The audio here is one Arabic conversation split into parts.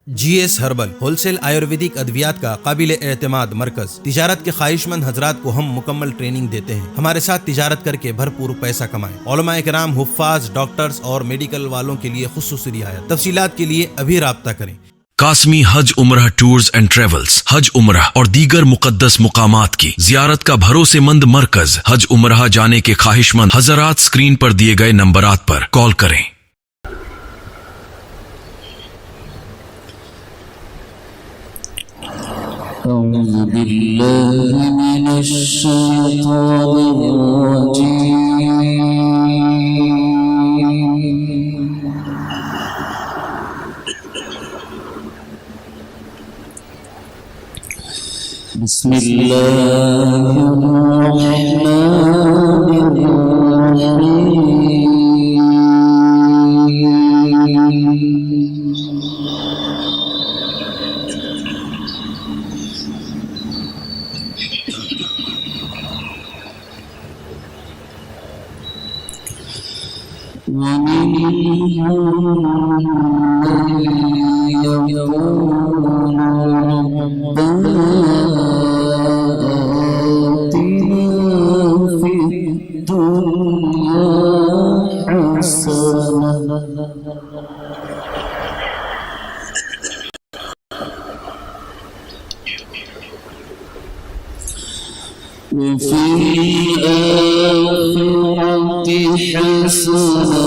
GS herbal wholesale Ayurvedic अद्वियात का काबिल एतमाद मरकज। तिजारत के ख्वाहिशमंद हजरात को हम मुकम्मल ट्रेनिंग देते हैं। हमारे साथ तिजारत करके भरपूर पैसा कमाएं। उलमा इकराम, हुफ्फाज, डॉक्टर्स और मेडिकल वालों के लिए खुसूसी रियायत। तफसीलात के लिए अभी राब्ता करें। कासमी हज उम्रह टूर्स एंड ट्रेवल्स हज उम्रह और दीगर मुकद्दस मुकामात की जियारत का भरोसेमंद मरकज। हज उम्रह जाने के ख्वाहिशमंद हजरात स्क्रीन पर दिए गए नंबरात पर कॉल करें। أعوذ بالله من الشيطان الرجيم بسم الله الرحمن الرحيم ومنهم من يقول ربنا آتنا في الدنيا حسنة وفي الآخرة حسنة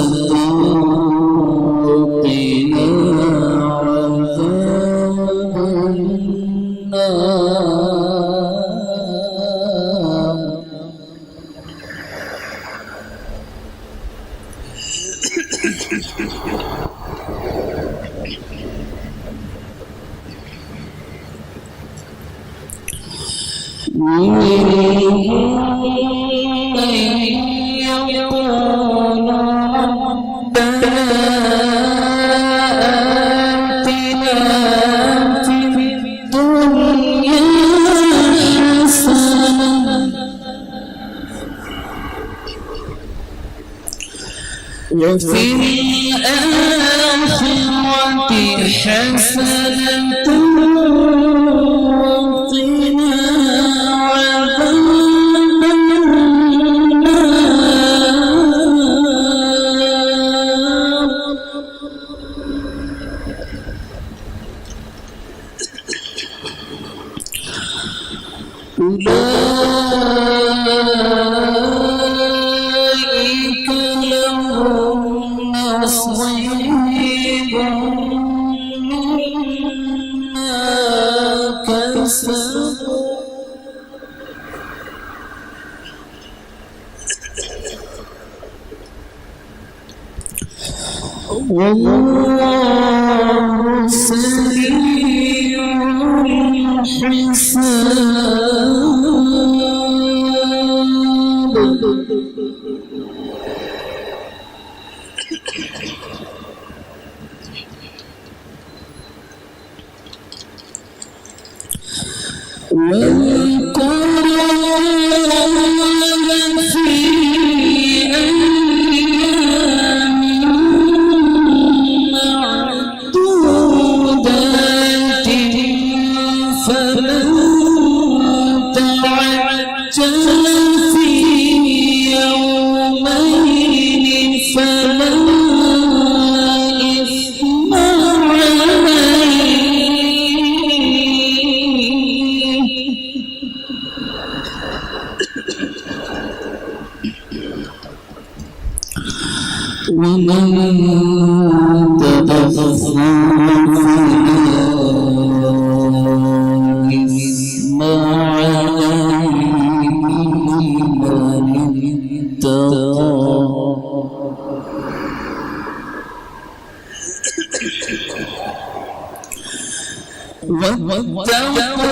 وقنا عذاب النار يقول ربنا آتنا في الدنيا حسنة وفي الآخرة حسنة وقنا عذاب أولئك لهم نصيب مما كسبوا والله سريع الحساب واذكر الله في أيام معدودات فمن تعجل في يومين فلا إثم عليه ومن تأخر فلا إثم عليه من اتقى واتقوا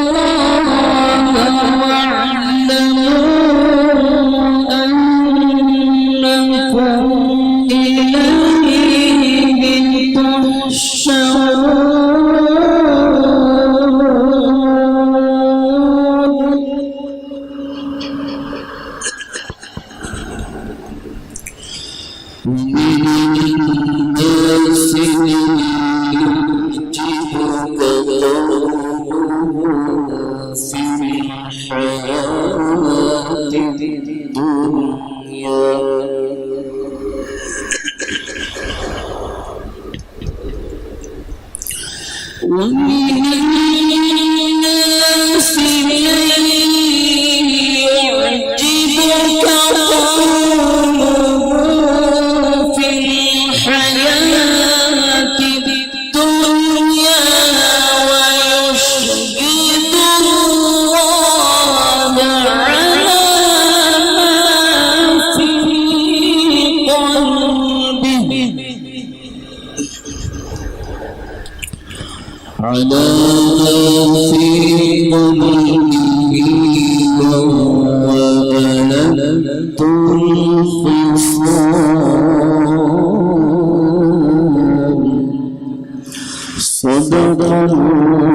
الله واعلموا أنكم إليه تحشرون ومن الناس من يعجبك قوله في الحياة الدنيا ويشهد الله على ما في قلبه على ما في قلبه وهو بلد الخصام صدق الله